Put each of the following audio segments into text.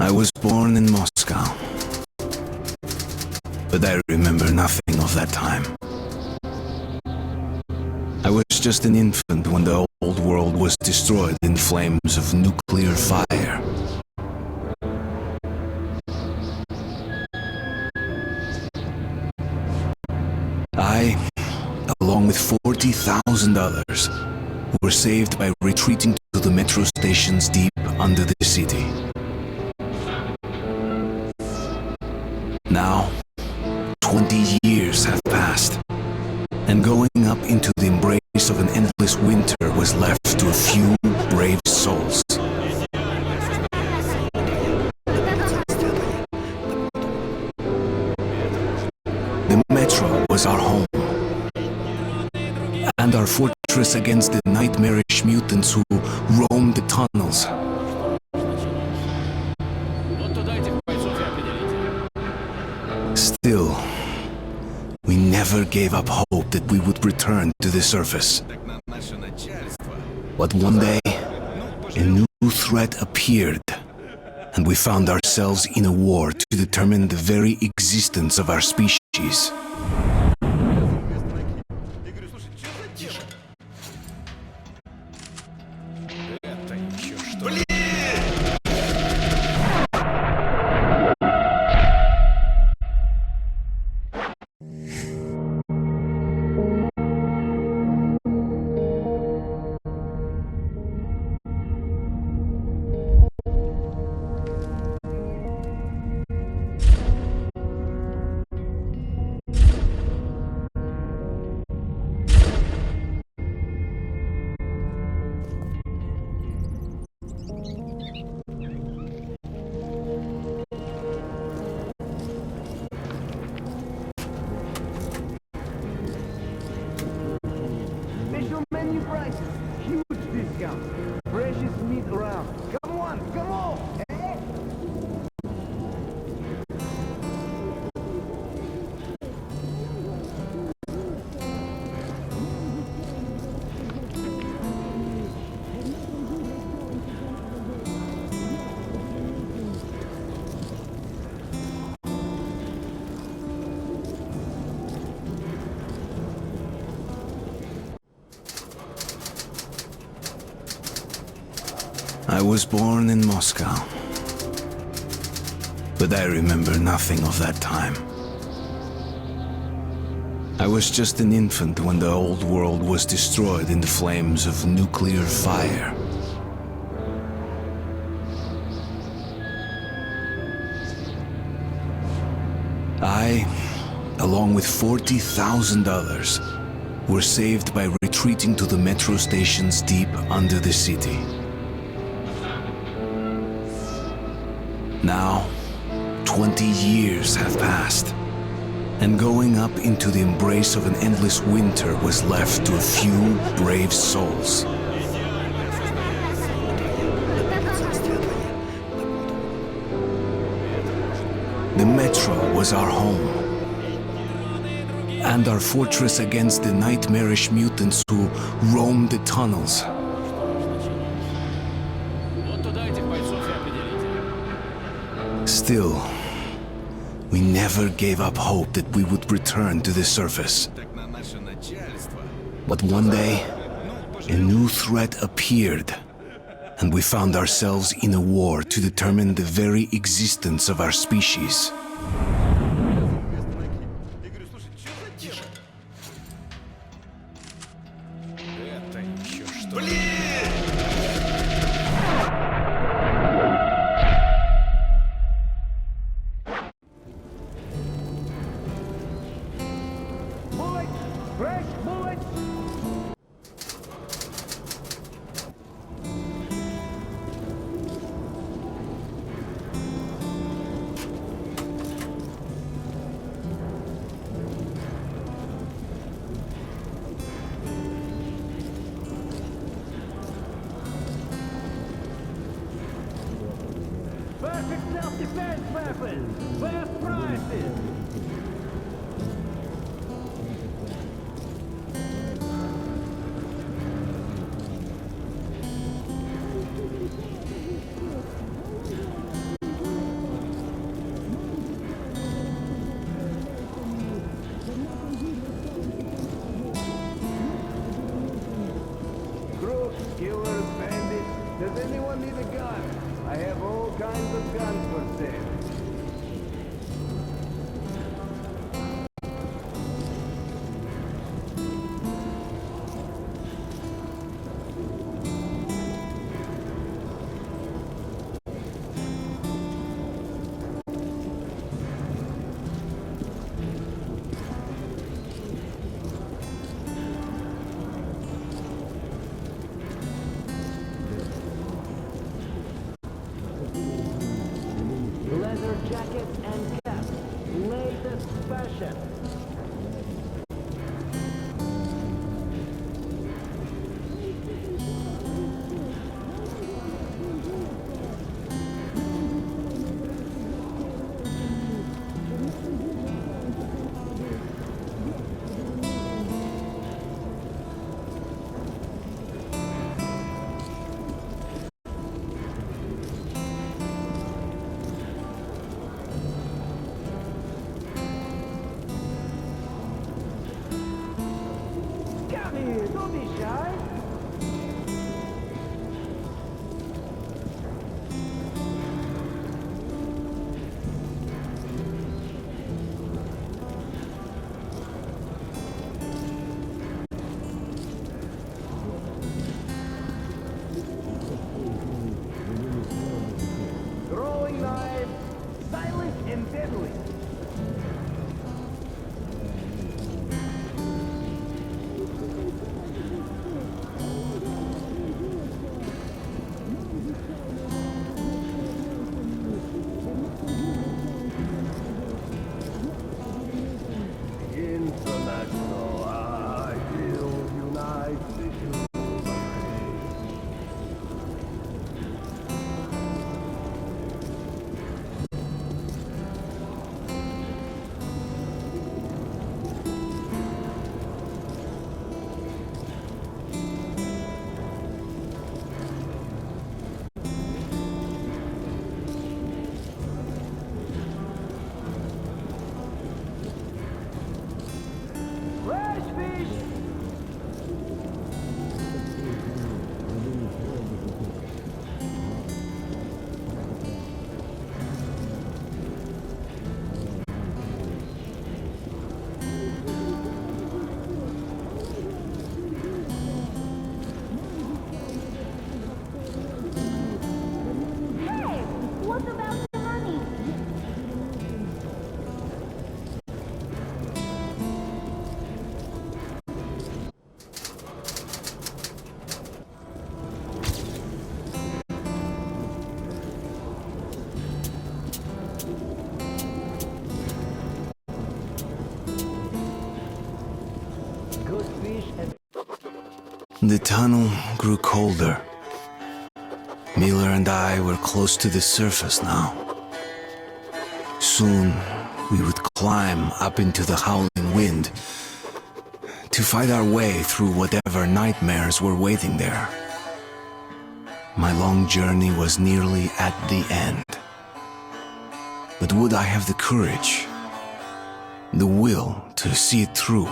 I was born in Moscow, but I remember nothing of that time. I was just an infant when the old world was destroyed in flames of nuclear fire. I, along with $40,000, were saved by retreating to the metro stations deep under the city. Now, 20 years have passed, and going up into the embrace of an endless winter was left to a few brave souls. The metro was our home, and our fortress against the nightmarish mutants who roamed the tunnels. Still, we never gave up hope that we would return to the surface. But one day, a new threat appeared, and we found ourselves in a war to determine the very existence of our species. Menu prices, huge discounts, freshest meat around. Come on, eh? I was born in Moscow, but I remember nothing of that time. I was just an infant when the old world was destroyed in the flames of nuclear fire. I, along with $40,000, were saved by retreating to the metro stations deep under the city. Now, 20 years have passed, and going up into the embrace of an endless winter was left to a few brave souls. The metro was our home, and our fortress against the nightmarish mutants who roamed the tunnels. Still, we never gave up hope that we would return to the surface. But one day, a new threat appeared, and we found ourselves in a war to determine the very existence of our species. Fresh bullets! Perfect self-defense weapons! Best prices! and caps. Latest fashion. Come here, don't be shy. Throwing knives, silent and deadly. International, I will unite the human race. Fresh fish! Hey, what about the money? Good fish and The tunnel grew colder. Miller and I were close to the surface now. Soon, we would climb up into the howling wind to fight our way through whatever nightmares were waiting there. My long journey was nearly at the end. But would I have the courage, the will to see it through?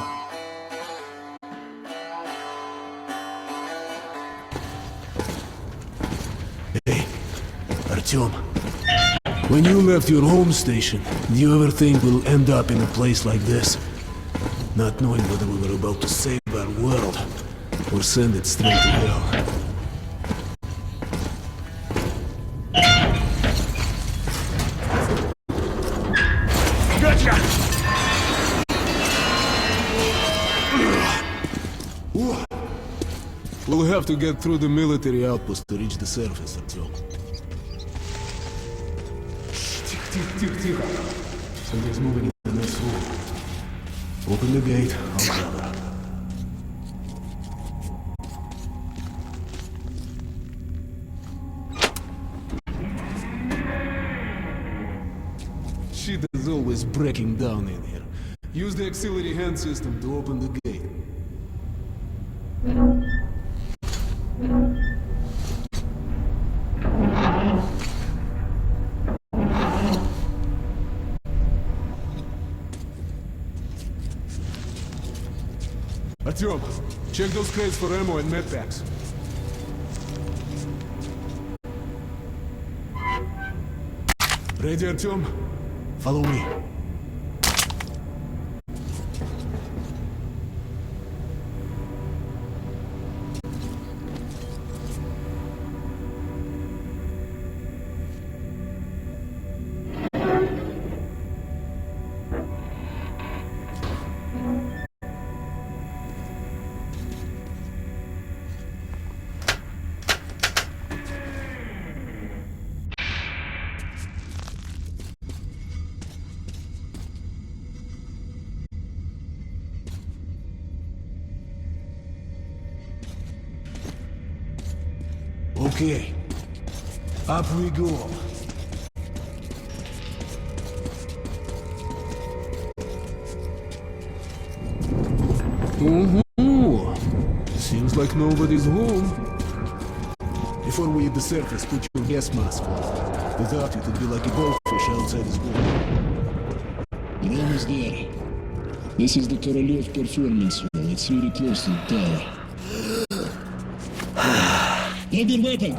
Hey, Artyom. When you left your home station, do you ever think we'll end up in a place like this? Not knowing whether we were about to save our world or send it straight to hell. Gotcha! We'll have to get through the military outpost to reach the surface, Artyom. Тихо. Something's moving in the next room. Open the gate, I'll grab her. Shit is always breaking down in here. Use the auxiliary hand system to open the gate. Artyom, check those crates for ammo and medpacks. Ready, Artyom? Follow me. Okay. Up we go. Ooh, seems like nobody's home. Before we hit the surface, put your gas mask on. Without it, it'd be like a goldfish outside his bowl. We're almost there. This is the Korolev performance hall. It's really close to the tower. Hold your weapon!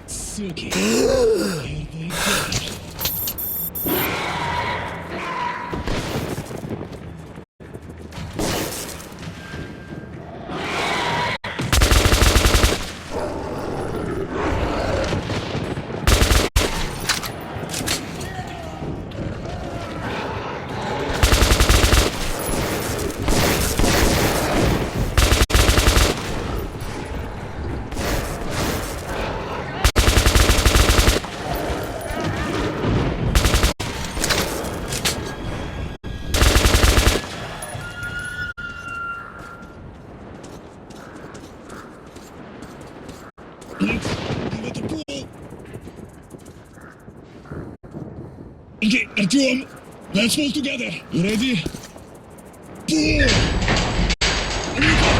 Suki. Here they go. Let's give it a pull. Okay, Artyom, let's pull together. You ready? Pull! Anita!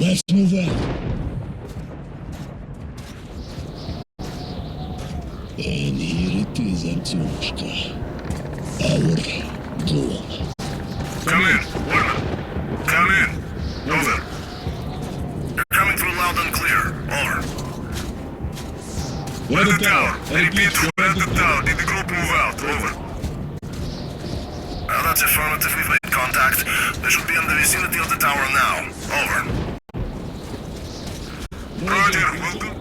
Let's move on. And here it is, Artyomушka. Our goal. Come in, Warner. Come in. Over. You're coming through loud and clear. Over. Where the tower? I repeat, where the tower? Did the group move out? Over. That's affirmative. We've made contact. They should be in the vicinity of the tower now. Over. Roger, welcome.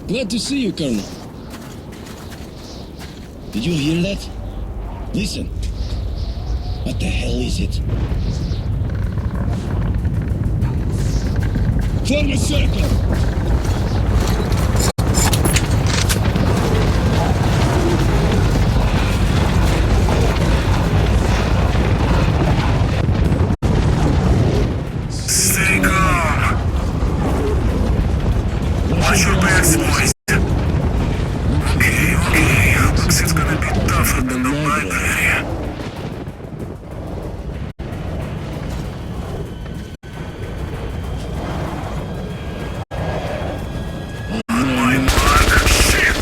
Glad to see you, Colonel. Did you hear that? Listen. What the hell is it? Form a circle! Stay calm. Watch your backs, boys. Okay. Looks it's gonna be tougher than the library. On my mark. Shit!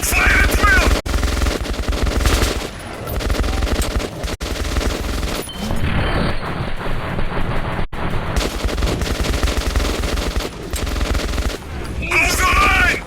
Fire at will! Move the line!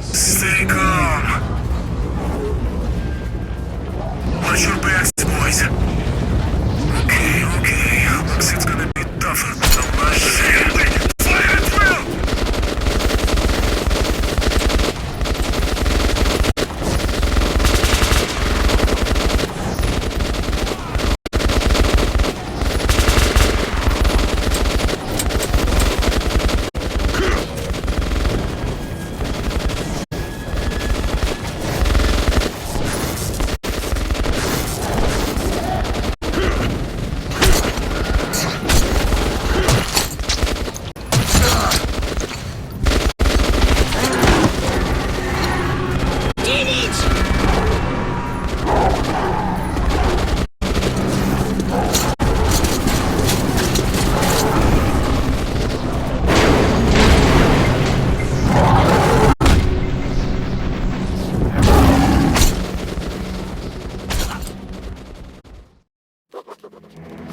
Stay calm. Watch your backs, boys. Okay. Looks it's gonna be tougher than the library. Fire at will!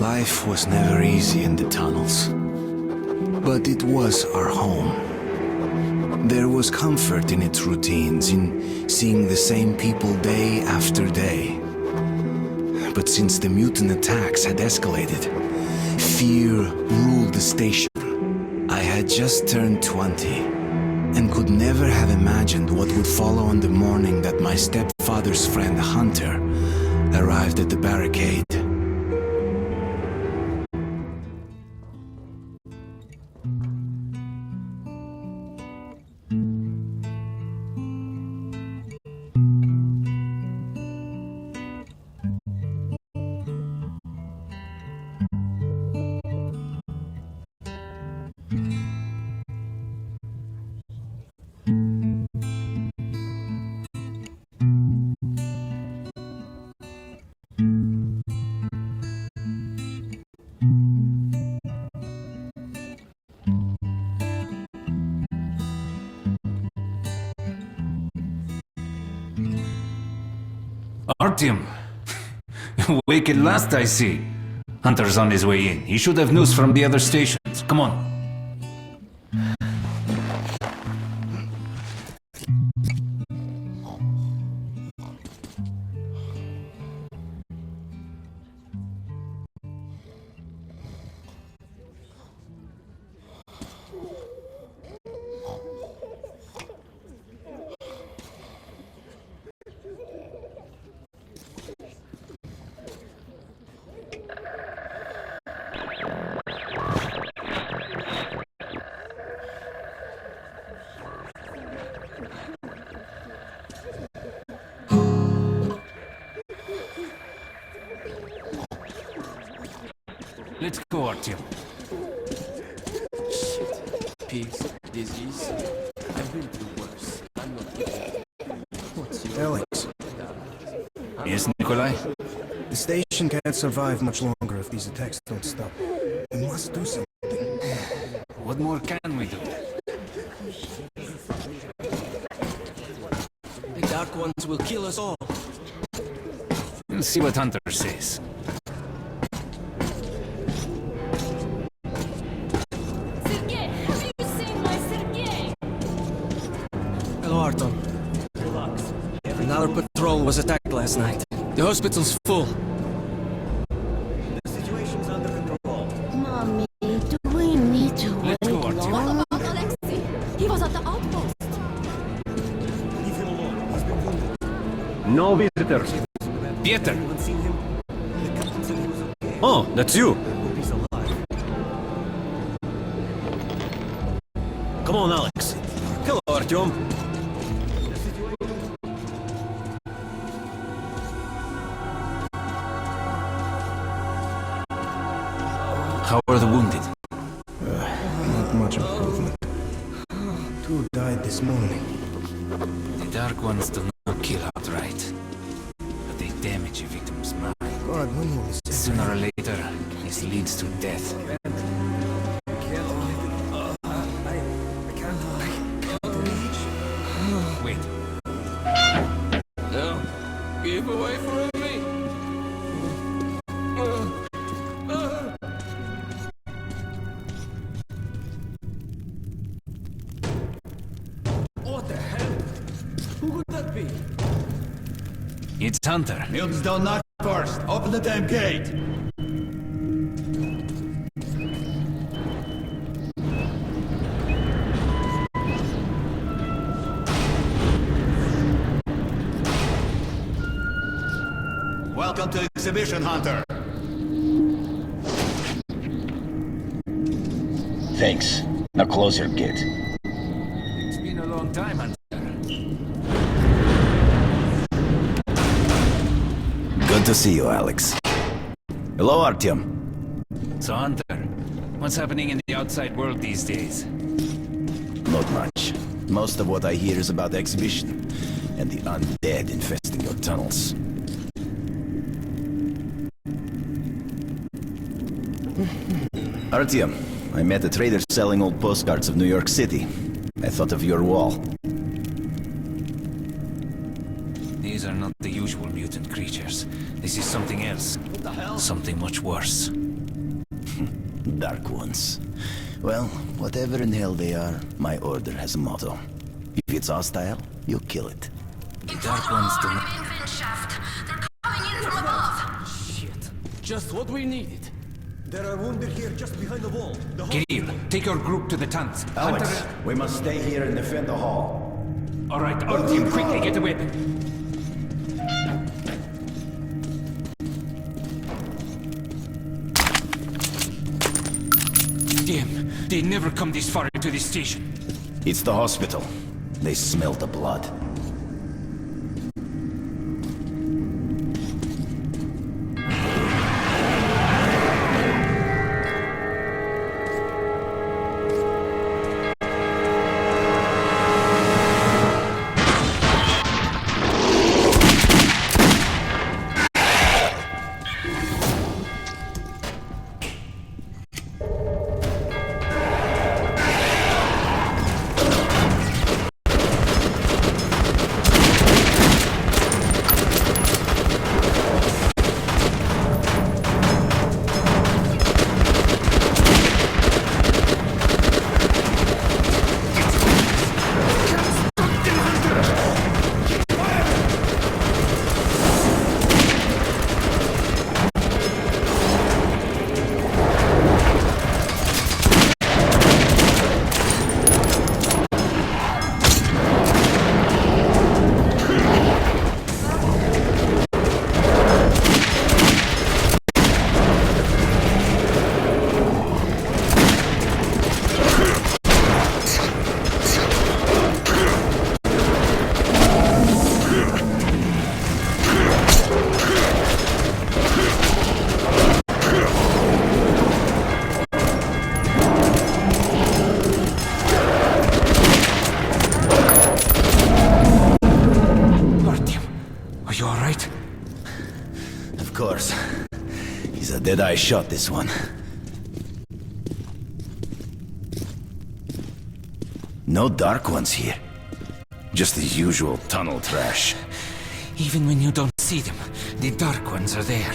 Life was never easy in the tunnels. but it was our home. There was comfort in its routines, in seeing the same people day after day. But since the mutant attacks had escalated, fear ruled the station. I had just turned 20, and could never have imagined what would follow on the morning that my stepfather's friend Hunter arrived at the barricade. Artyom! Awake at last, I see. Hunter's on his way in. He should have news from the other stations. Come on. Let's go, Artyom. Pigs, disease. I've been through worse. I'm not. Alex, Yes, Nikolai? the station can't survive much longer if these attacks don't stop. We must do something. What more can we do? The Dark Ones will kill us all. We'll see what Hunter says. Sergei, have you seen my Sergei? Hello, Arton. Relax. Another patrol was attacked last night. The hospital's full. Mommy, do we need to wait Let's go, Artyom. long? What about Alexei? He was at the outpost. No visitors. Pieter! Oh, that's you. Come on, Alex. Hello, Artyom. How are the wounded? Not much improvement. 2 died this morning. The Dark Ones do not kill outright, but they damage a victim's mind. God, when will this end? Sooner or later, this leads to death. Wait, No. Keep away from me. What the hell? Who could that be? it's Hunter. Mutants don't knock first. Open the damn gate. Welcome to Exhibition Hunter. Thanks. Now close your gate. It's been a long time, Hunter. Good to see you, Alex. Hello, Artyom. So, Hunter, what's happening in the outside world these days? Not much. Most of what I hear is about the exhibition and the undead infesting your tunnels. Artyom, I met a trader selling old postcards of New York City. I thought of your wall. These are not the usual mutant creatures. This is something else. What the hell? Something much worse. Dark ones. Well, whatever in hell they are, my order has a motto. If it's hostile, you kill it. The Dark Ones do not... Vent shaft. They're coming in from above. Shit. Just what we needed. There are wounded here just behind the wall. Kirill, take your group to the tunnels. Alex, we must stay here and defend the hall. All right, our team, quickly get a weapon. Damn, they never come this far into this station. It's the hospital. They smell the blood. Dead-eye shot, this one. No Dark Ones here. Just the usual tunnel trash. Even when you don't see them, the Dark Ones are there.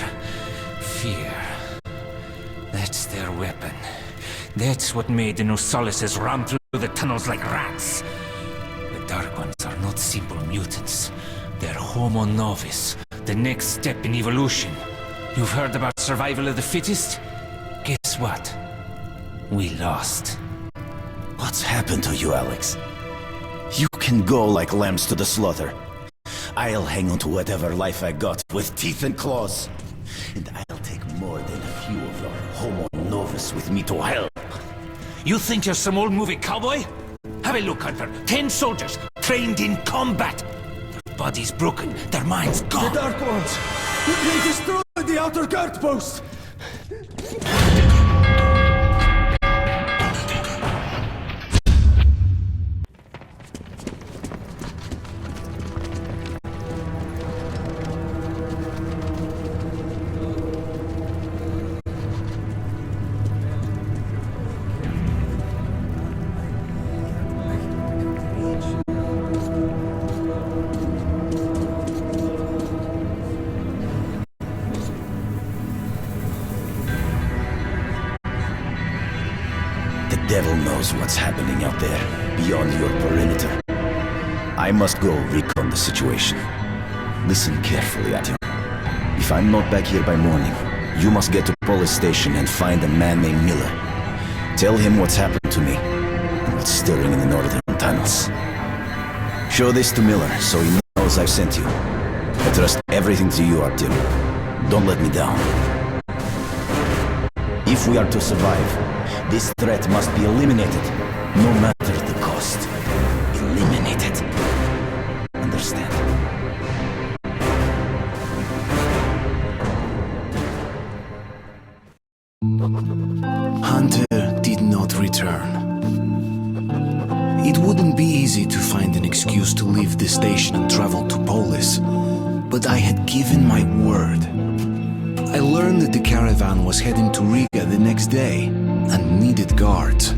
Fear. That's their weapon. That's what made the Nosalises ram through the tunnels like rats. The Dark Ones are not simple mutants. They're Homo Novus, the next step in evolution. You've heard about survival of the fittest? Guess what? We lost. What's happened to you, Alex? You can go like lambs to the slaughter. I'll hang on to whatever life I got with teeth and claws. And I'll take more than a few of your Homo Novus with me to hell. You think you're some old movie cowboy? Have a look, Hunter. 10 soldiers, trained in combat. Their bodies broken, their minds gone. The Dark Ones! They destroyed the outer guard post! The devil knows what's happening out there, beyond your perimeter. I must go recon the situation. Listen carefully, Artyom. If I'm not back here by morning, you must get to police station and find a man named Miller. Tell him what's happened to me, and what's stirring in the northern tunnels. Show this to Miller, so he knows I've sent you. I trust everything to you, Artyom. Don't let me down. If we are to survive, this threat must be eliminated, no matter the cost. Eliminated. Understand? Hunter did not return. It wouldn't be easy to find an excuse to leave the station and travel to Polis, but I had given my word. I learned that the caravan was heading to Riga the next day and needed guards.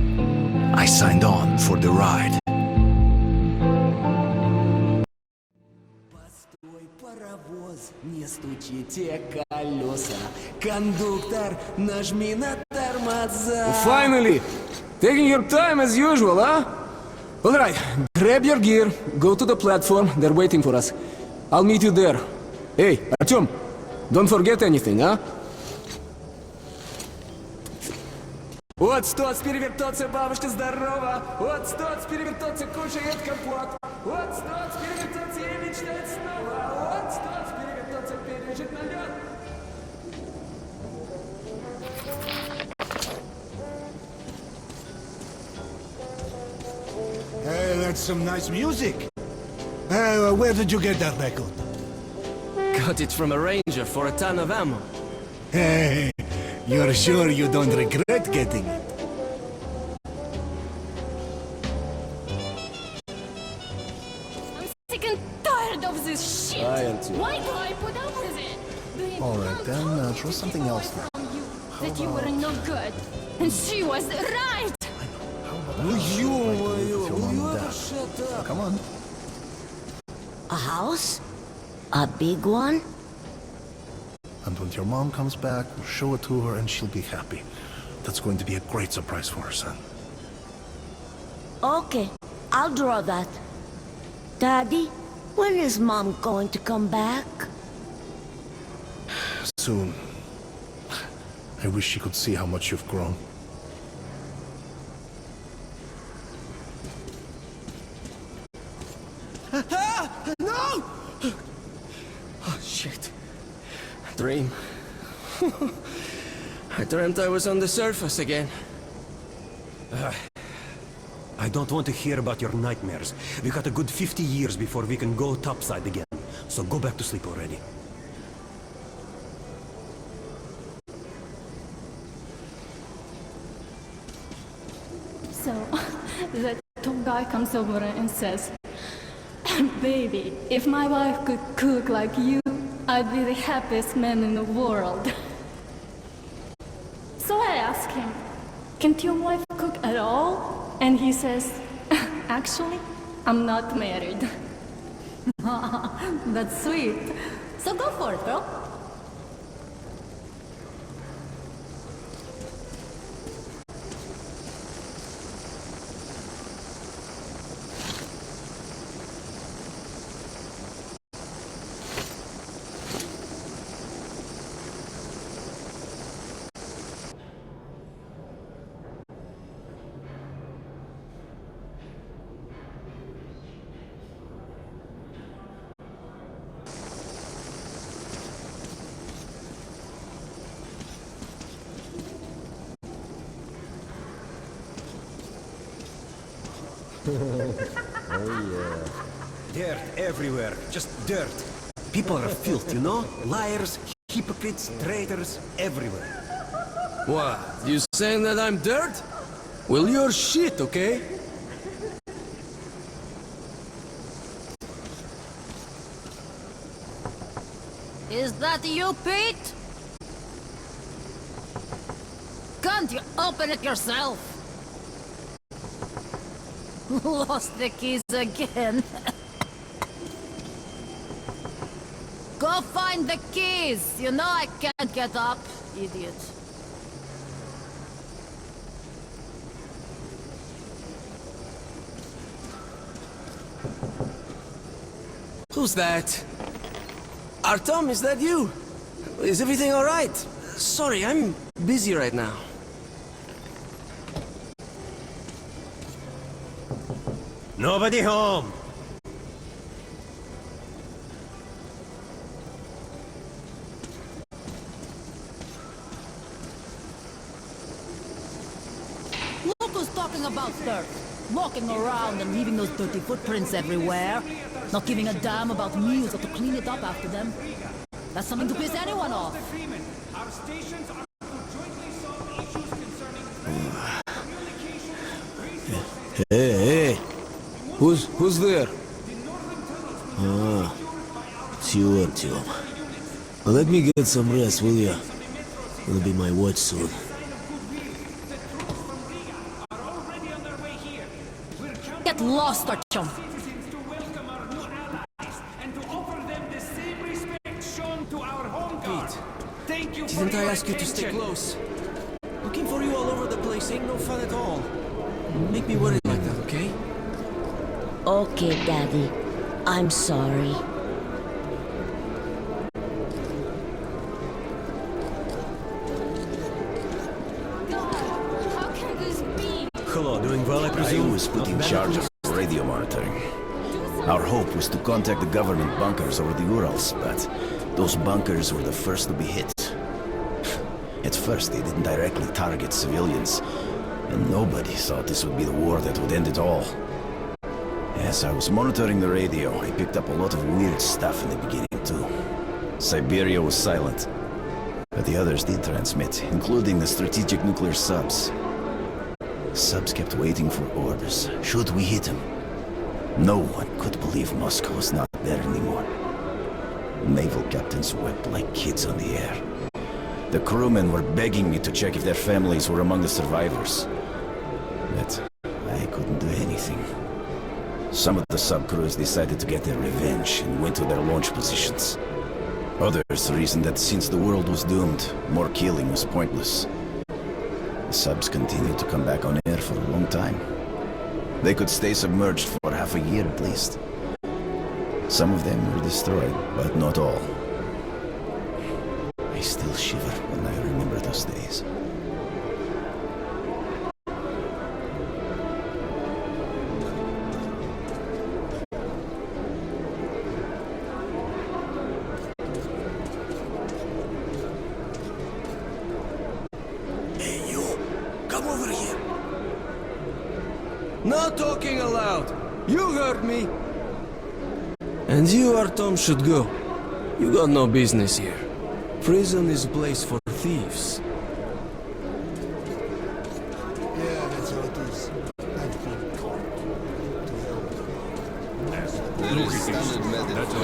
I signed on for the ride. Паровоз, не стучите колеса. Кондуктор, нажми на тормоза. Finally! Taking your time as usual, huh? All right, grab your gear, go to the platform, they're waiting for us. I'll meet you there. Hey, Artyom, don't forget anything, huh? Вот стоц перевертоться, бабушка здорова. Вот стоц перевертоться, кушает компот. Вот стоц перевертоться и мечтает снова. Вот стоц перевертоться, пережить налет. Hey, that's some nice music. Where did you get that record? Got it from a ranger for a ton of ammo. Hey, you're sure you don't regret getting it? I'm sick and tired of this shit. I am too. Why do I put up with it? Do you Alright, then try something else now. from you that you were no good, and she was right. Will you ever shut up? Come on. A house? A big one? And when your mom comes back, we'll show it to her and she'll be happy. That's going to be a great surprise for her son. Okay, I'll draw that. Daddy, when is Mom going to come back? Soon. I wish she could see how much you've grown. No! Oh, shit. Dream. I dreamt I was on the surface again. I don't want to hear about your nightmares. We got a good 50 years before we can go topside again. So go back to sleep already. So, that top guy comes over and says, "Baby, if my wife could cook like you, I'd be the happiest man in the world." So I ask him, "Can't your wife cook at all?" And he says, "Actually, I'm not married." That's sweet. So go for it, girl. Dirt everywhere, just dirt. People are filth, you know? Liars, hypocrites, traitors, everywhere. What? You saying that I'm dirt? Well, you're shit, okay? Is that you, Pete? Can't you open it yourself? Lost the keys again. Go find the keys. You know I can't get up, idiot. Who's that? Artyom, is that you? Is everything alright? Sorry, I'm busy right now. Nobody home. Look who's talking about dirt. Walking around and leaving those dirty footprints everywhere. Not giving a damn about meals or to clean it up after them. That's something to piss anyone off. Our stations are to jointly solve issues concerning communication, resources. Hey, who's there? Ah, it's you, Artyom. Well, let me get some rest, will ya? It'll be my watch soon. Get lost, Artyom. Didn't I ask you to stay close? Looking for you all over the place ain't no fun at all. make me worry like that, okay? Okay, Daddy. I'm sorry. How can this be? Hello, doing well, I I presume? was put Not in bad? charge of radio monitoring. Our hope was to contact the government bunkers over the Urals, but those bunkers were the first to be hit. At first, they didn't directly target civilians, and nobody thought this would be the war that would end it all. As I was monitoring the radio, I picked up a lot of weird stuff in the beginning, too. Siberia was silent, but the others did transmit, including the strategic nuclear subs. Subs kept waiting for orders. Should we hit them? No one could believe Moscow was not there anymore. Naval captains wept like kids on the air. The crewmen were begging me to check if their families were among the survivors. But I couldn't do anything. Some of the sub-crews decided to get their revenge and went to their launch positions. Others reasoned that since the world was doomed, more killing was pointless. The subs continued to come back on air for a long time. They could stay submerged for half a year at least. Some of them were destroyed, but not all. I still shiver when I remember those days. Hey, you! Come over here! No talking aloud! You heard me! And you, Artyom, should go. You got no business here. Prison is a place for thieves. Yeah, that's how it is. I've been caught.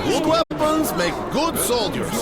Good weapons make good soldiers.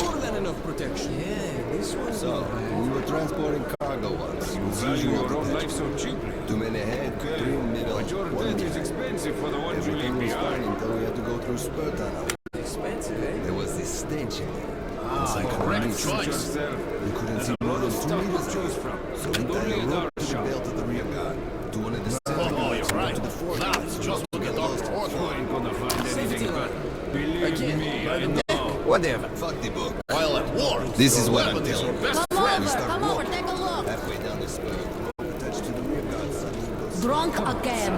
More than enough protection. Yeah, this one's So, we were transporting cargo once. It's usual your own life so cheaply. Too many head, three middle, but your death is expensive for the ones you leave behind. Until we had to go through spur tunnel. expensive, eh? There was this stench in there. Ah, correct choice. We couldn't see more than 2 meters choose from. So we tied a rope to the belt of the rear guard. To one of the Oh, you're right. That's just what the doctor ordered. ain't gonna find anything but Again, I know. whatever. Fuck the book. While at war, This is what I'm weapon is telling your you. best Come friend. over, come over, take a look. Halfway down the spur, the rope attached to the rear guard suddenly goes... Drunk again.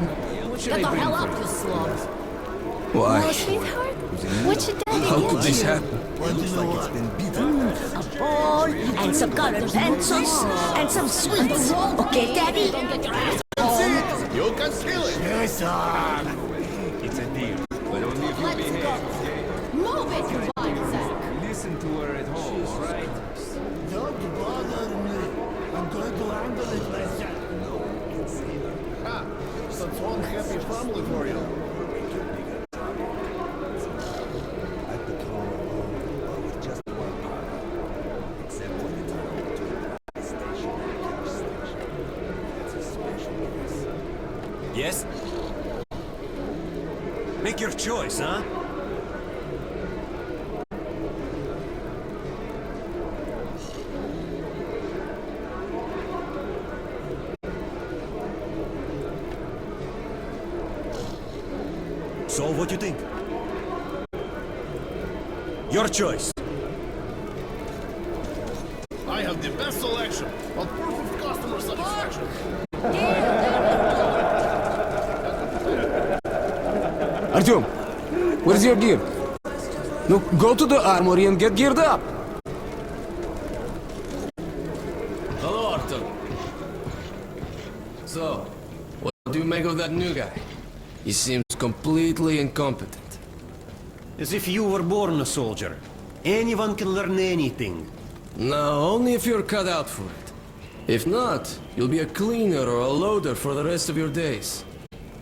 Get the hell up, you slob. Why? Oh, sweetheart, what should daddy How get could this you? happen? It looks like it's been beaten. A ball, and some colored pencils, and some sweets. Okay, Daddy? Don't get your ass home. You can kill it. Yes, sir. It's a deal, but only if you Let's behave. go. Move it, you sack. Listen to her at home, alright? Don't bother me. I'm going to handle it myself. Ha! That's one happy family for you. I patrol alone, or with just one partner. Except when it's going to the station and car station. That's a special case. Yes? Make your choice, huh? So, what you think? Your choice. I have the best selection of perfect customer satisfaction. Artyom, where's your gear? No, go to the armory and get geared up. Hello, Artyom. So, what do you make of that new guy? He seems completely incompetent. As if you were born a soldier. Anyone can learn anything. No, only if you're cut out for it. If not, you'll be a cleaner or a loader for the rest of your days.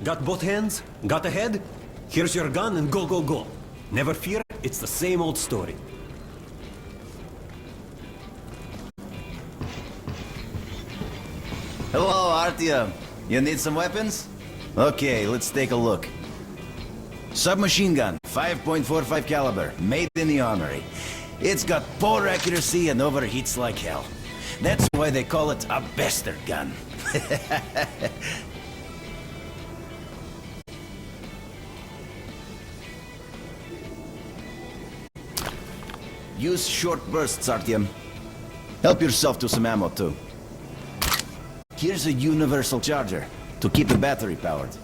Got both hands? Got a head? Here's your gun and go, go, go. Never fear, it's the same old story. Hello, Artyom. You need some weapons? Okay, let's take a look. Submachine gun, 5.45 caliber, made in the armory. It's got poor accuracy and overheats like hell. That's why they call it a bastard gun. Use short bursts, Artyom. Help yourself to some ammo, too. Here's a universal charger to keep the battery powered.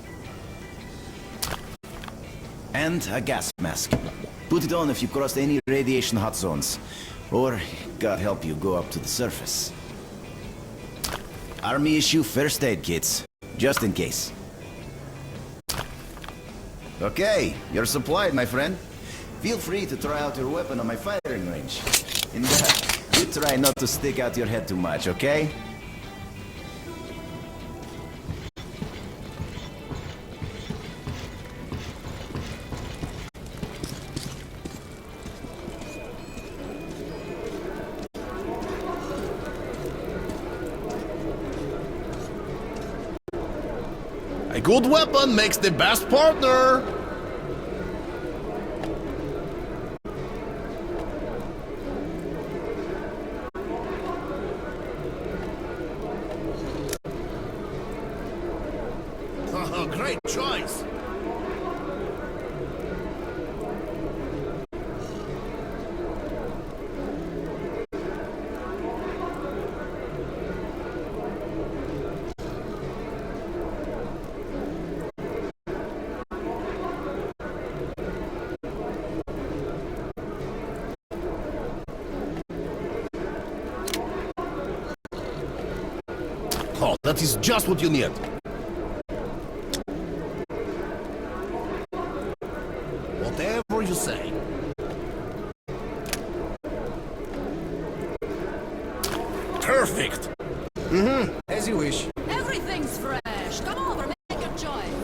And a gas mask. Put it on if you cross any radiation hot zones. Or, God help you, go up to the surface. Army issue first aid kits, just in case. Okay, you're supplied, my friend. Feel free to try out your weapon on my firing range. In that, you try not to stick out your head too much, okay? A good weapon makes the best partner! Great choice! Oh, that is just what you need. Whatever you say. Perfect! Mm-hmm, as you wish. Everything's fresh. Come over, make your choice.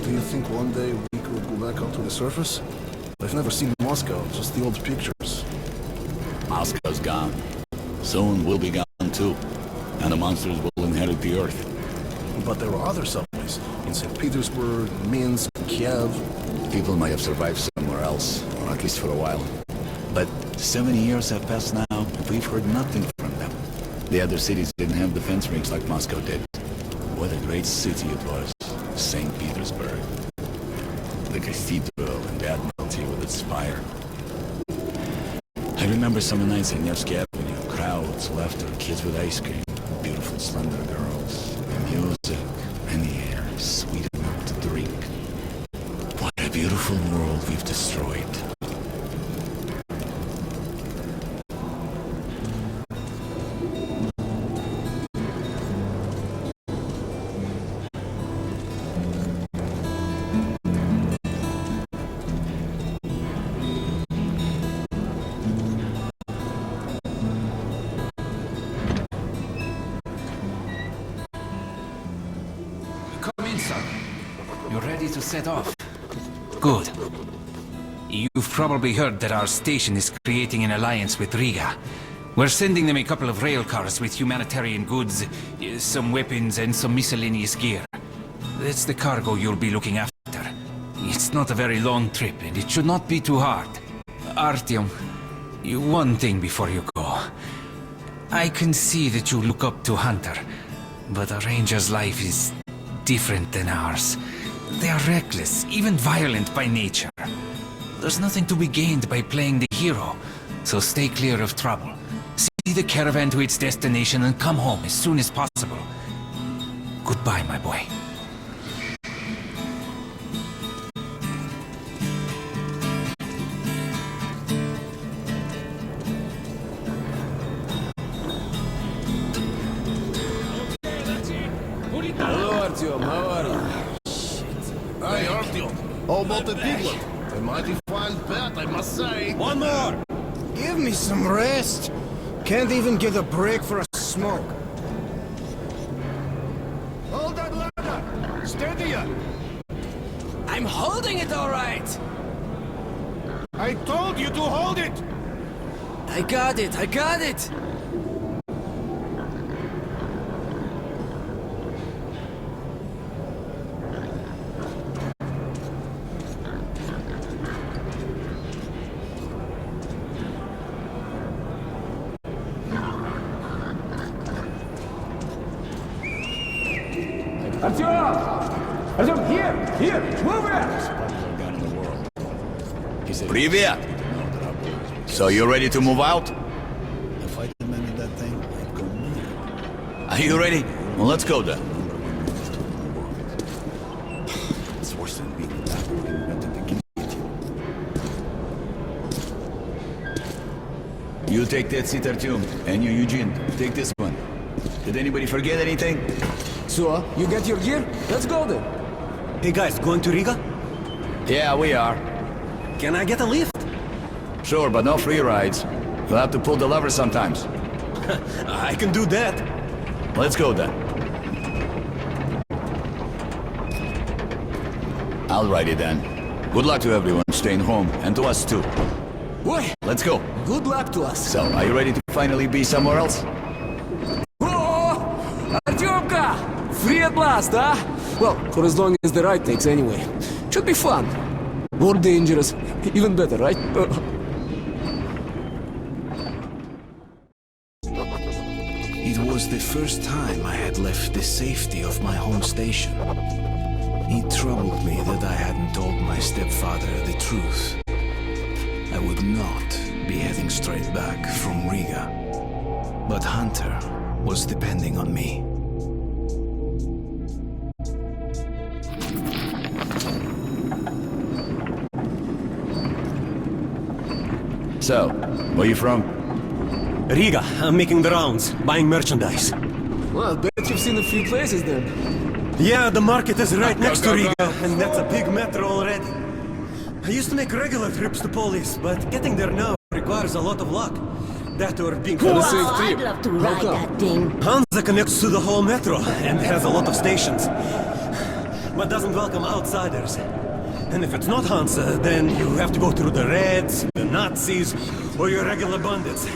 Do you think one day we could go back out to the surface? I've never seen Moscow, just the old pictures. Moscow's gone. Soon we'll be gone too. And the monsters will inherit the Earth. But there are other subways. In St. Petersburg, Minsk, Kiev. People might have survived somewhere else, or at least for a while. But 70 years have passed now, and we've heard nothing from them. The other cities didn't have defense rings like Moscow did. What a great city it was, St. Petersburg. The cathedral and the Admiralty with its spire. I remember summer nights on Nevsky Avenue, crowds, laughter, kids with ice cream, beautiful slender girls, music, and the air, sweet enough to drink. What a beautiful world we've destroyed. You're ready to set off. Good. You've probably heard that our station is creating an alliance with Riga. We're sending them a couple of rail cars with humanitarian goods, some weapons, and some miscellaneous gear. That's the cargo you'll be looking after. It's not a very long trip, and it should not be too hard. Artyom, one thing before you go. I can see that you look up to Hunter, but a ranger's life is different than ours. They are reckless, even violent by nature. There's nothing to be gained by playing the hero, so stay clear of trouble. See the caravan to its destination and come home as soon as possible. Goodbye, my boy. Hello, Artyom. How are you? Hey, Artyom. How about the piglet? A mighty fine pet, I must say. One more! Give me some rest. Can't even get a break for a smoke. Hold that ladder! Steady ya! I'm holding it all right! I told you to hold it! I got it, I got it! Artyom, here, move it! Привет! So you ready to move out? If I demanded that thing, I'd go mad. Are you ready? Well, let's go then. It's worse than being invented again. You take that seat, Artyom, and you, Eugene, take this one. Did anybody forget anything? So, you get your gear? Let's go then. Hey guys, going to Riga? Yeah, we are. Can I get a lift? Sure, but no free rides. You'll have to pull the lever sometimes. I can do that. Let's go then. Alrighty then. Good luck to everyone staying home, and to us too. Boy, Let's go. good luck to us. So, are you ready to finally be somewhere else? Oh, Artyomka! Free at last, huh? Well, for as long as the ride takes anyway. Should be fun. More dangerous. Even better, right? It was the first time I had left the safety of my home station. It troubled me that I hadn't told my stepfather the truth. I would not be heading straight back from Riga. But Hunter was depending on me. So, where you from? Riga, I'm making the rounds, buying merchandise. Well, I bet you've seen a few places then. Yeah, the market is right next to Riga, and that's a big metro already. I used to make regular trips to Polis, but getting there now requires a lot of luck. That or being Wow, I'd love to ride that thing. Hansa connects to the whole metro and has a lot of stations, but doesn't welcome outsiders. And if it's not Hansa, then you have to go through the Reds, the Nazis, or your regular bandits.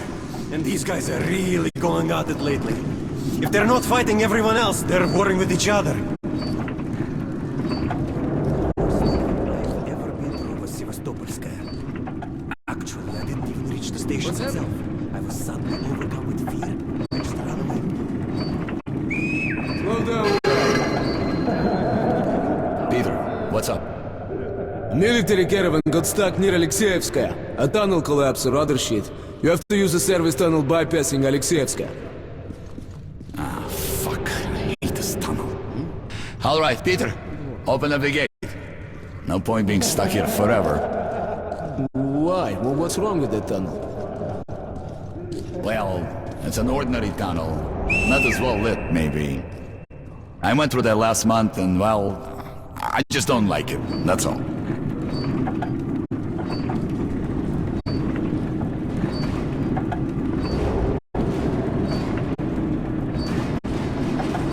And these guys are really going at it lately. If they're not fighting everyone else, they're warring with each other. I've ever been through was Sevastopolskaya. Actually, I didn't even reach the station itself. I was suddenly overcome with fear. I just ran away. Slow down. Peter, what's up? Military caravan got stuck near Alexeyevskaya. A tunnel collapsed or other shit. You have to use a service tunnel bypassing Alexeyevskaya. Ah, fuck. I hate this tunnel. All right, Peter. Open up the gate. No point being stuck here forever. Why? Well, what's wrong with that tunnel? Well, it's an ordinary tunnel. Not as well lit, maybe. I went through that last month and, well, I just don't like it. That's all.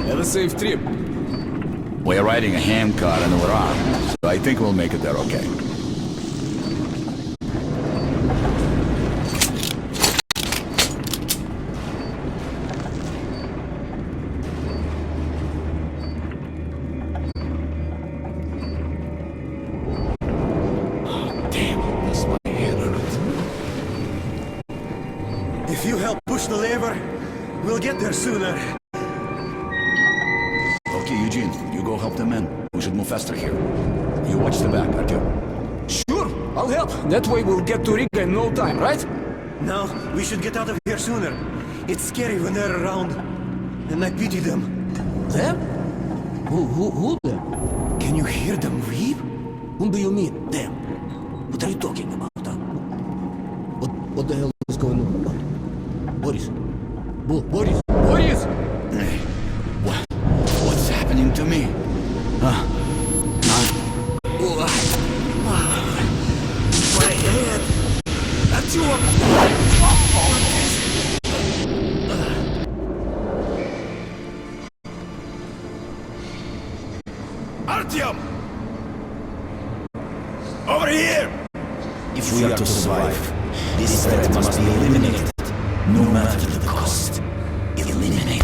Have a safe trip. We're riding a handcart and we're armed, so I think we'll make it there okay. If you help push the lever, we'll get there sooner. Okay, Eugene, you go help the men. We should move faster here. You watch the back, Artyom. Sure, I'll help. That way we'll get to Riga in no time, right? No, we should get out of here sooner. It's scary when they're around. And I pity them. Them? Who them? Can you hear them weep? Whom do you mean, them? What are you talking about? Huh? What the hell is going on? What? Boris? Boris? Boris! What's happening to me? My head! That's you! Artyom! Over here! If we are to survive, this threat must be eliminated. No matter the cost. Eliminate.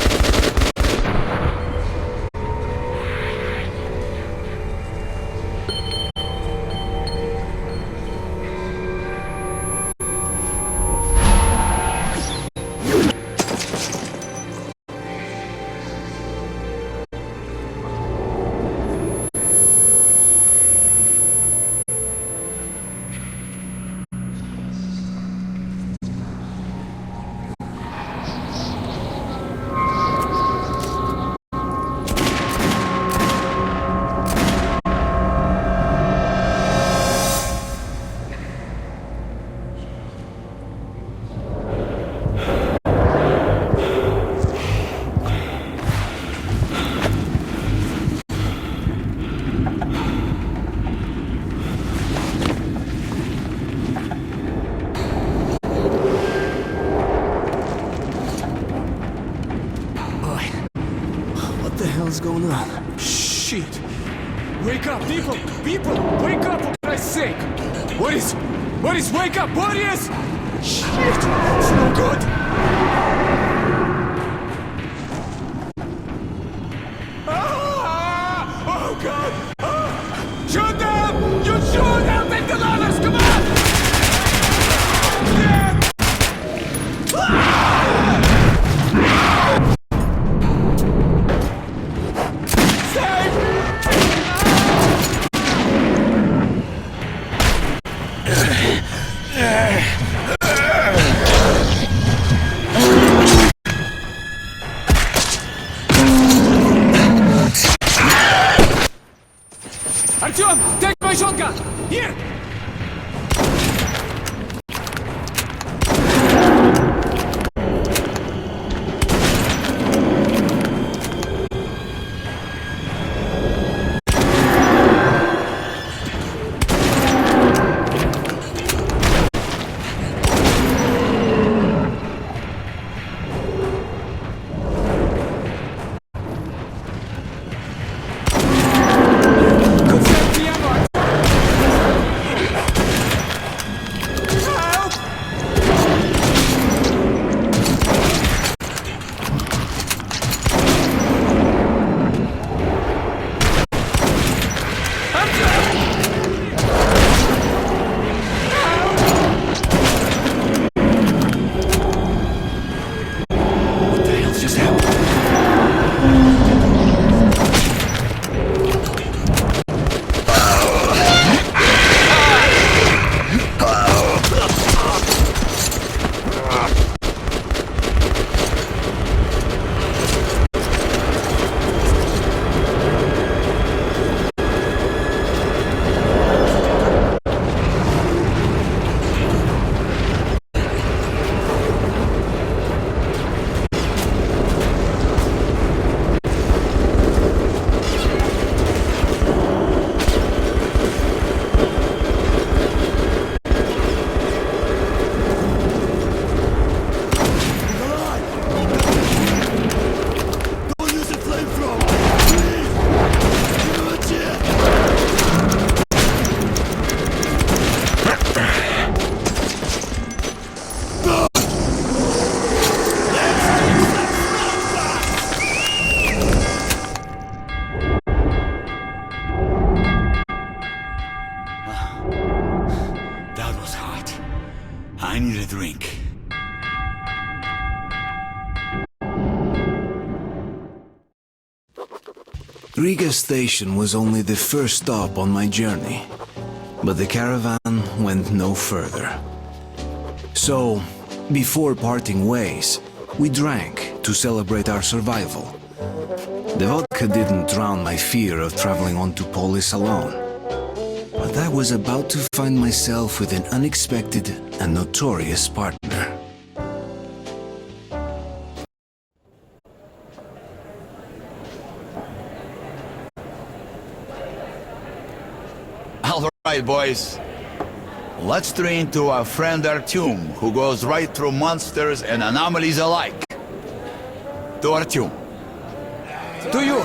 going on? Shit! Wake up, people! People! Wake up, for Christ's sake! Boris! Boris, wake up! Boris! Shit! It's no good! Ah! Oh, God! Ah! Shoot them! You shoot them! Take the ladders! Come on! Yeah! Артем, take my shotgun! Here! I need a drink. Riga station was only the first stop on my journey, but the caravan went no further. So, before parting ways, we drank to celebrate our survival. The vodka didn't drown my fear of traveling on to Polis alone, but I was about to find myself with an unexpected and notorious partner. All right, boys. Let's train to our friend Artyom, who goes right through monsters and anomalies alike. To Artyom. To you!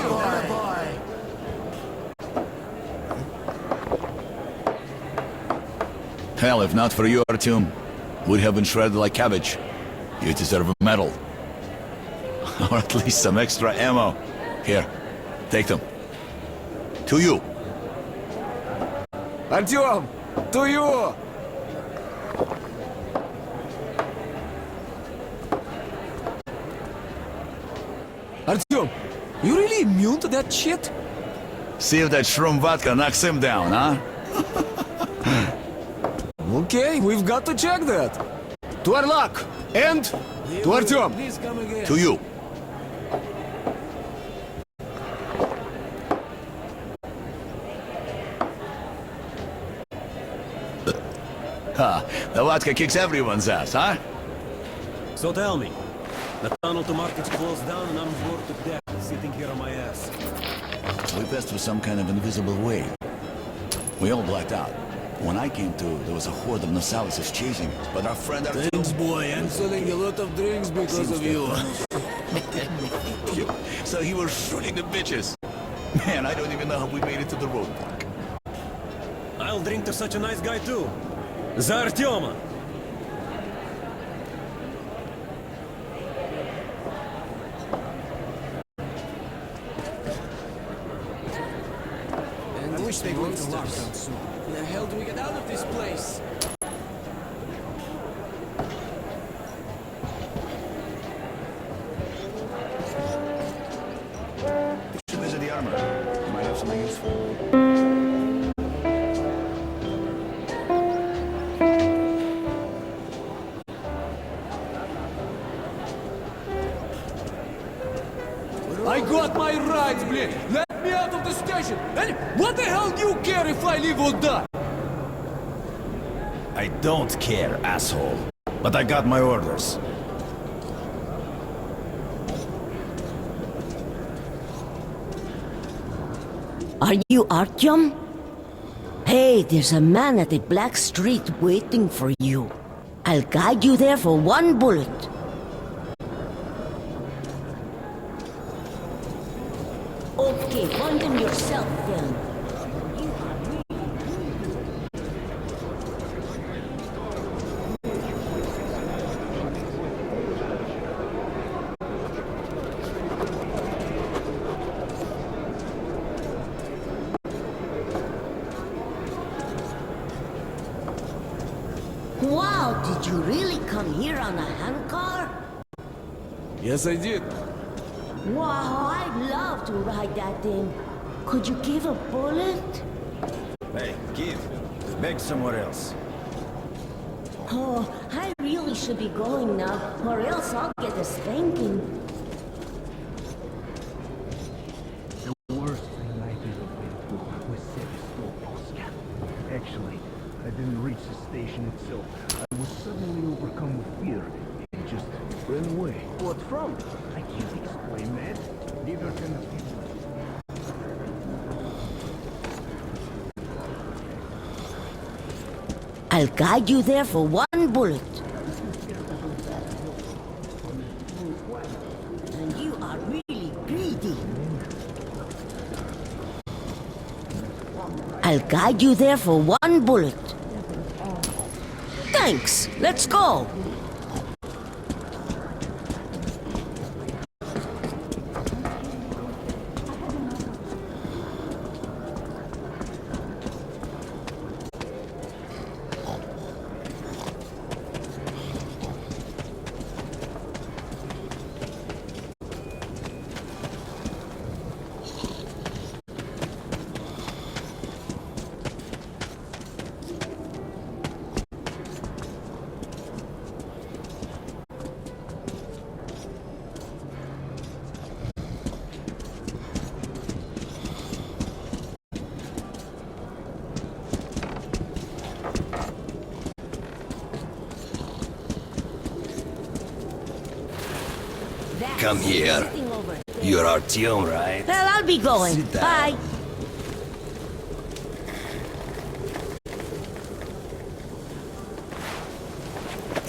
Hell, if not for you, Artyom, we'd have been shredded like cabbage. You deserve a medal. Or at least some extra ammo. Here, take them. To you. Артем! To you! Артем, you really immune to that shit? See if that shroom vodka knocks him down, huh? Okay, we've got to check that. To our luck! And to Артем! To you. Ha, the vodka kicks everyone's ass, huh? So tell me, the tunnel to market's closed down and I'm bored to death sitting here on my ass. We passed through some kind of invisible way. We all blacked out. When I came to, there was a horde of Nosalises chasing us, but our friend... Thanks, boy. I'm selling a lot of drinks because of you. So he was shooting the bitches. Man, I don't even know how we made it to the roadblock. I'll drink to such a nice guy too. За Артема! And I wish they would to lockdown soon. How the hell do we get out of this place? You should visit the armor. You might have something useful. I got my rights, блин! Let me out of the station! And what the hell do you care if I live or die? I don't care, asshole. But I got my orders. Are you Artyom? Hey, there's a man at the Black Street waiting for you. I'll guide you there for one bullet. Okay, find him yourself then. Wow, did you really come here on a handcar? Yes, I did. Wow, I'd love to ride that thing. Could you give a bullet? Hey, kid. Beg somewhere else. Oh, I really should be going now, or else I'll get a spanking. The worst thing I ever been through was Sevastopolsk. Actually, I didn't reach the station itself. I was suddenly overcome with fear and just ran away. What from? I can't explain, man. Neither can the people. I'll guide you there for one bullet. And you are really greedy. I'll guide you there for one bullet. Thanks. Let's go. Come here. You're Artyom, right? Well, I'll be going. Sit down. Bye.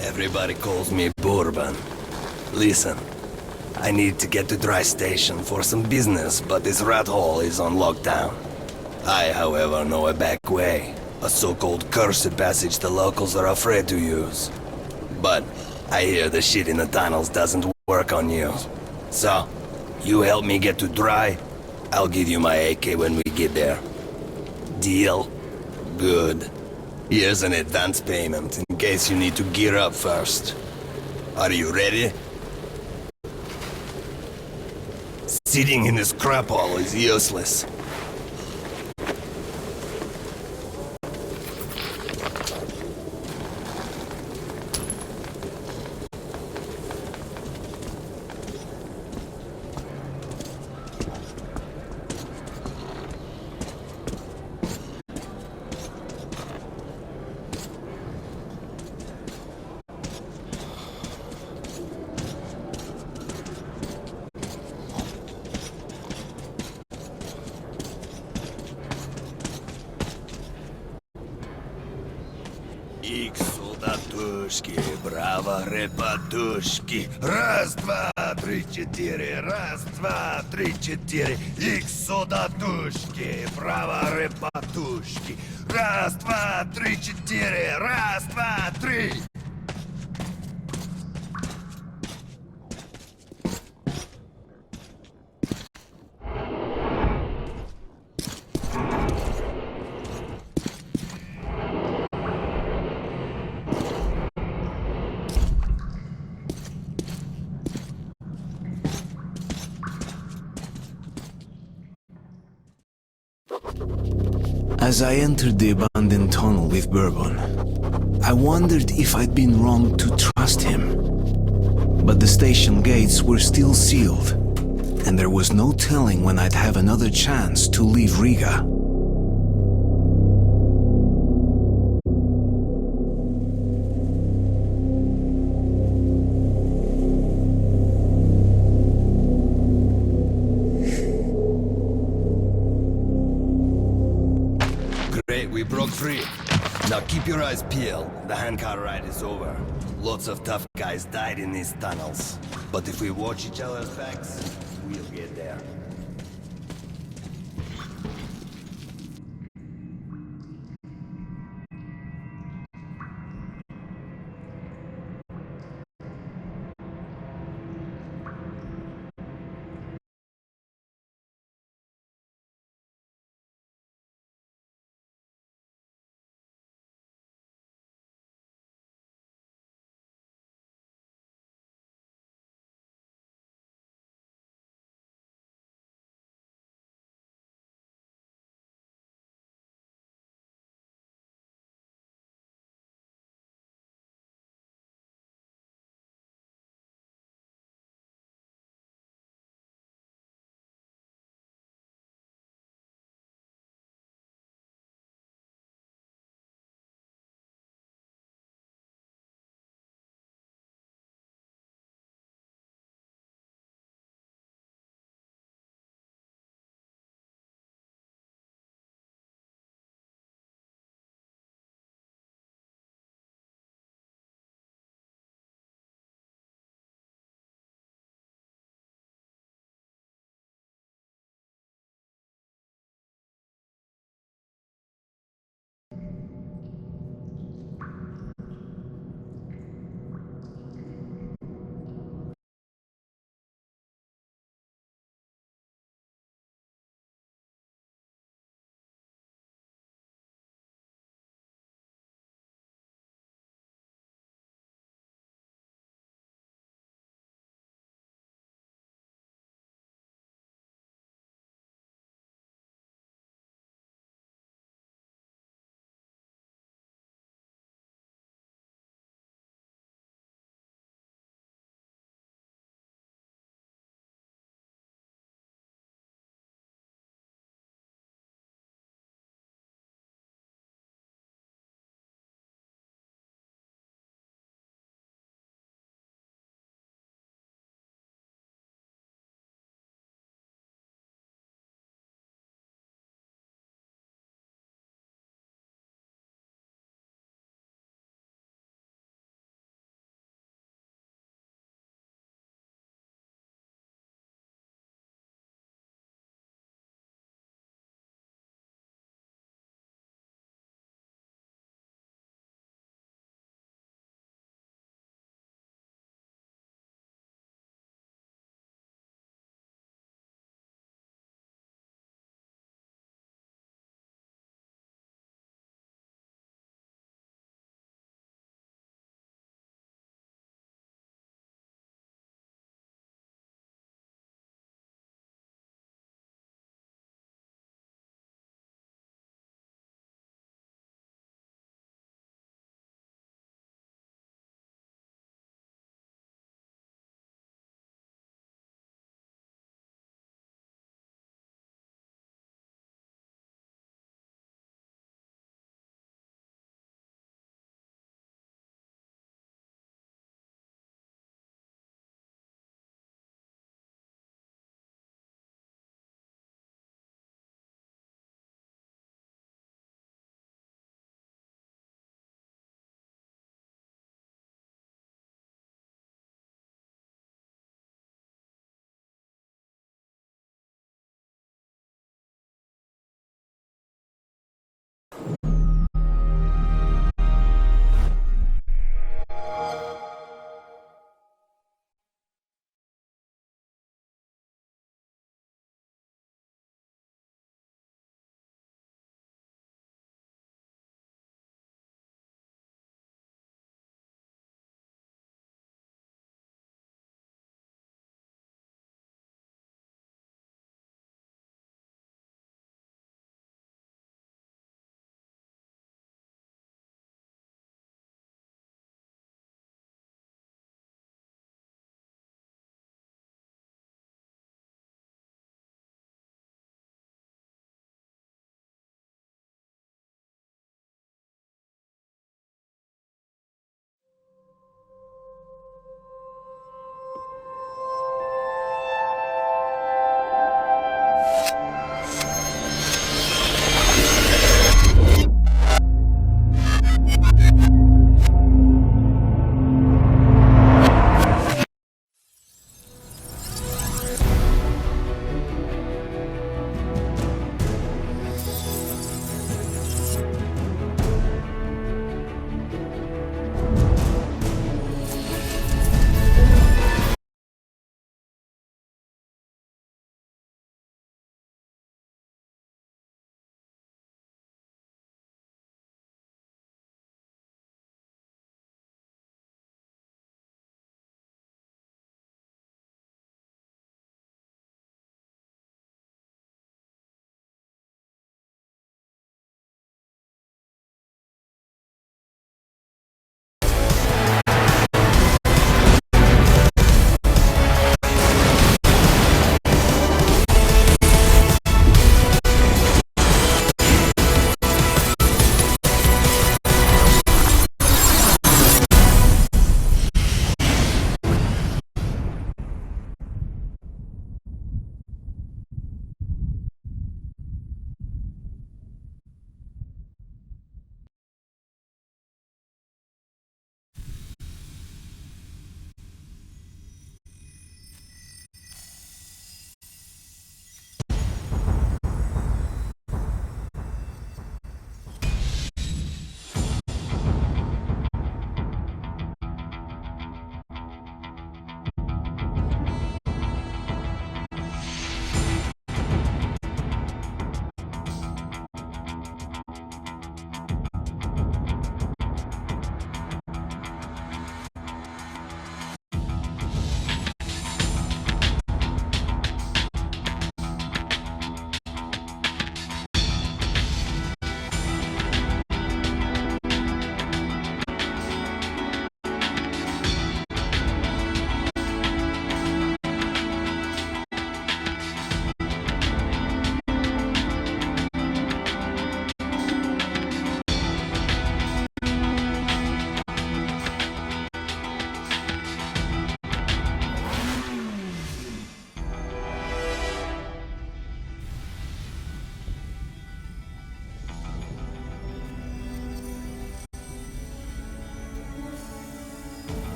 Everybody calls me Bourbon. Listen, I need to get to Dry Station for some business, but this rat hole is on lockdown. I, however, know a back way. A so-called cursed passage the locals are afraid to use. But I hear the shit in the tunnels doesn't work on you. So, you help me get to Dry, I'll give you my AK when we get there. Deal? Good. Here's an advance payment in case you need to gear up first. Are you ready? Sitting in this crap hole is useless. солдатушки, браво, ребятушки. Раз, два, три, четыре, раз, два, три, четыре. Их солдатушки, браво, ребятушки. Раз, два, три, четыре, раз, два, три. As I entered the abandoned tunnel with Bourbon, I wondered if I'd been wrong to trust him. But the station gates were still sealed, and there was no telling when I'd have another chance to leave Riga. Great, we broke free. Now keep your eyes peeled. The handcar ride is over. Lots of tough guys died in these tunnels. But if we watch each other's backs, we'll get there.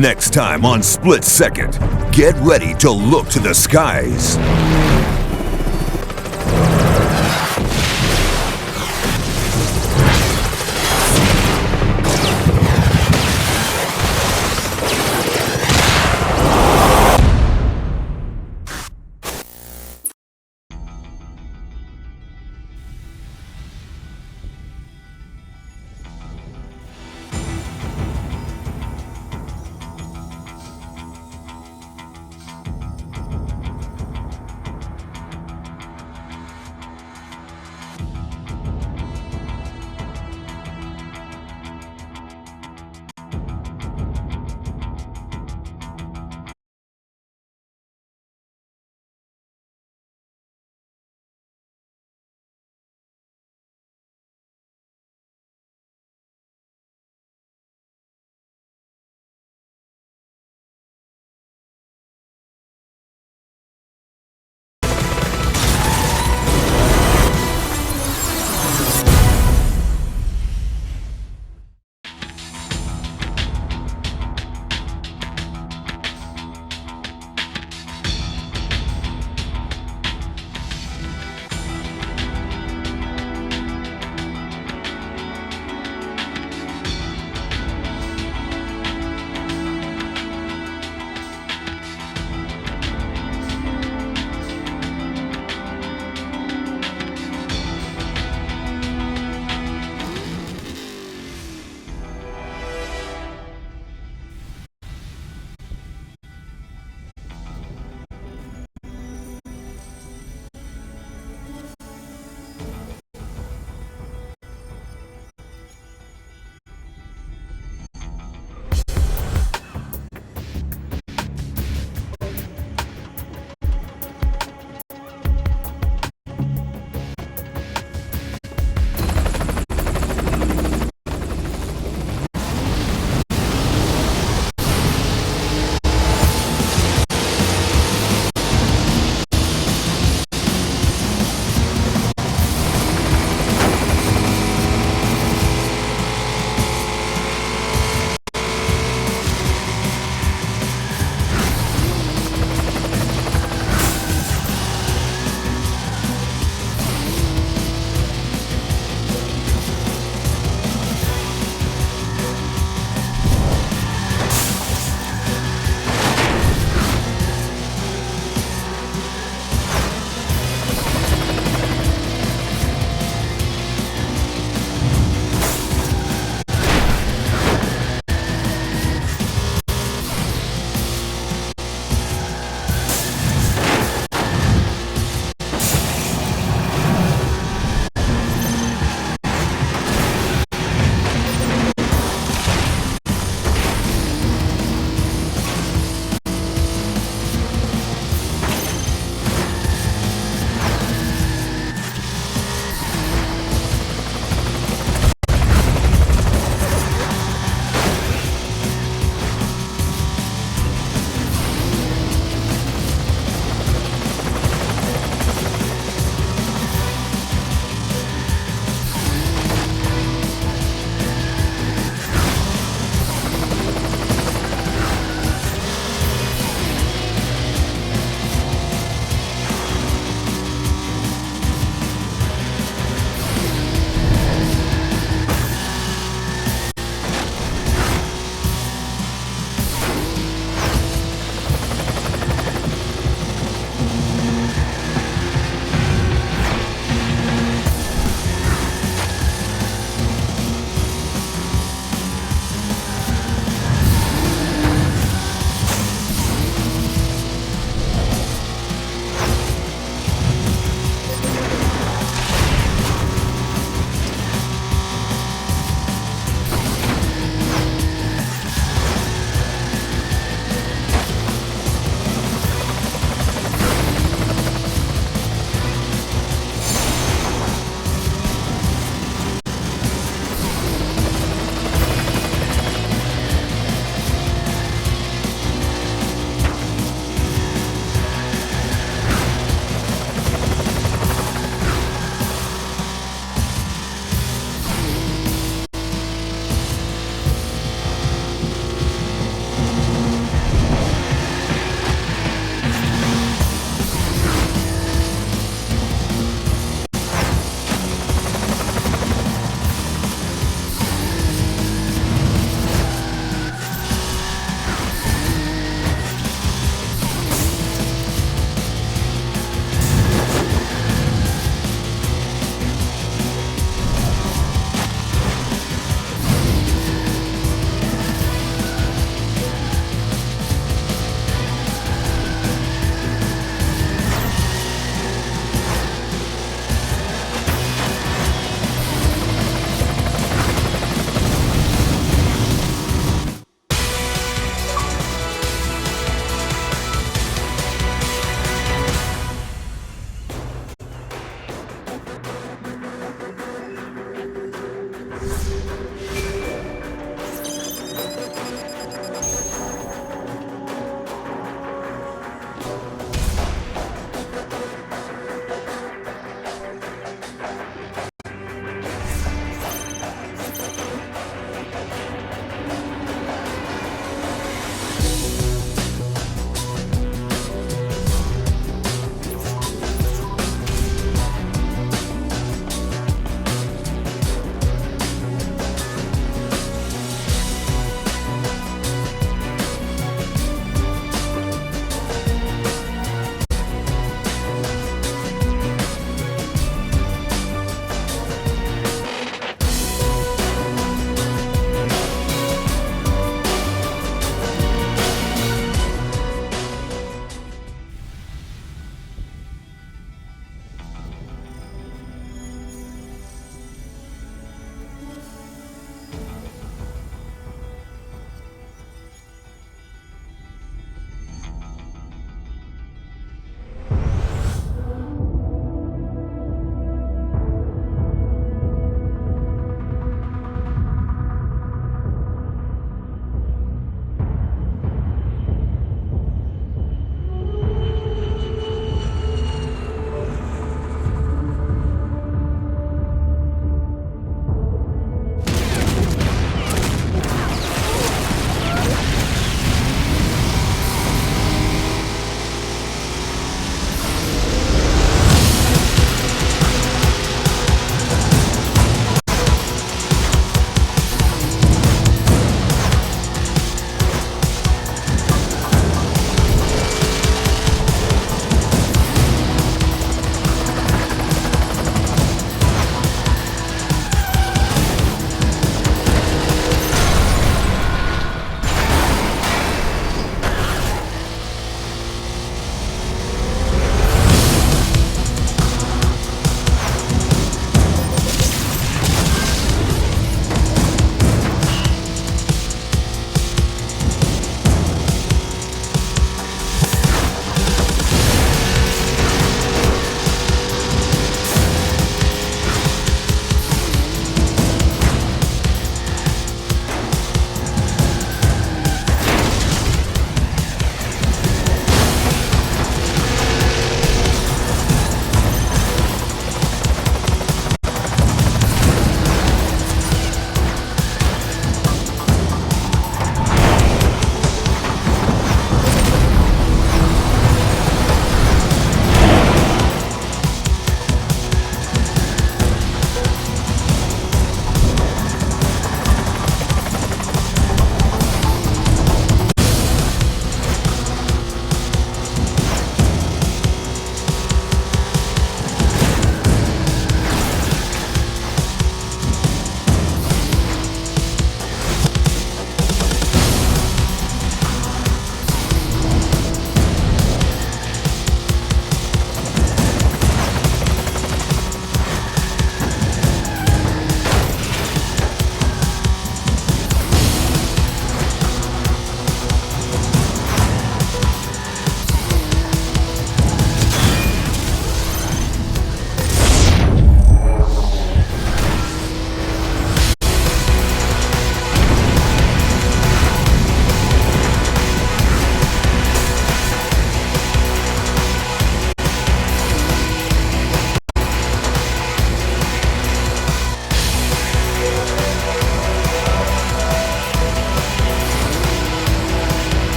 Next time on Split Second, get ready to look to the skies.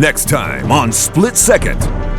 Next time on Split Second.